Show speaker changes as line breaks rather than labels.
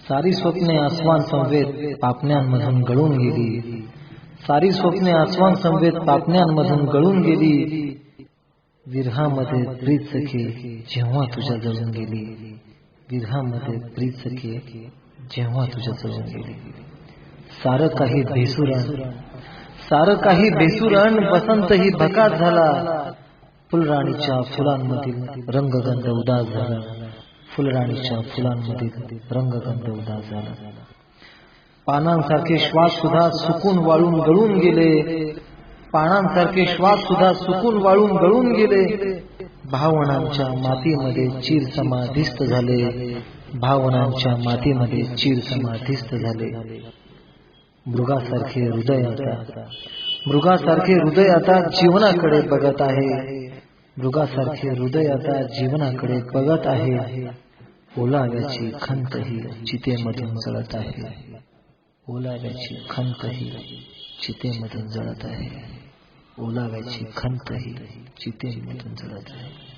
सारी स्वप्ने आस्वान समवेत पापण्यांमधून गळून गेली. सारी स्वप्ने आस्वान समवेत पापण्यांमधून गळून गेली. विरहामध्ये प्रीत सखे जेव्हा तुझ्या जळून गेली. विरहामध्ये प्रीत सखे जेव्हा तुझ्या जळून गेली. सारं काही बेसुरण बसंतही भकास झाला. फुलराणीच्या फुलांमधील रंगगंध उदास झाला. फुलराणीच्या फुलांमधील रंगगंध उदास झाला. पानांसारखे श्वास सुद्धा सुकून वाळून गळून गेले. पानांसारखे श्वास सुद्धा सुकून वाळून गळून गेले. भावनांच्या मातीमध्ये चीर समाधिस्थ झाले. भावनांच्या मातीमध्ये चीर समाधिस्थ झाले. मृगासारखे हृदय आता जीवनाकडे बघत आहे. मृगासारखे हृदय आता जीवनाकडे बघत आहे. ओलाव्याची खंतही चितेमधून जळत आहे. ओलाव्याची खंतही चितेमधून जळत आहे. ओलाव्याची खंतही चितेमधून जळत आहे.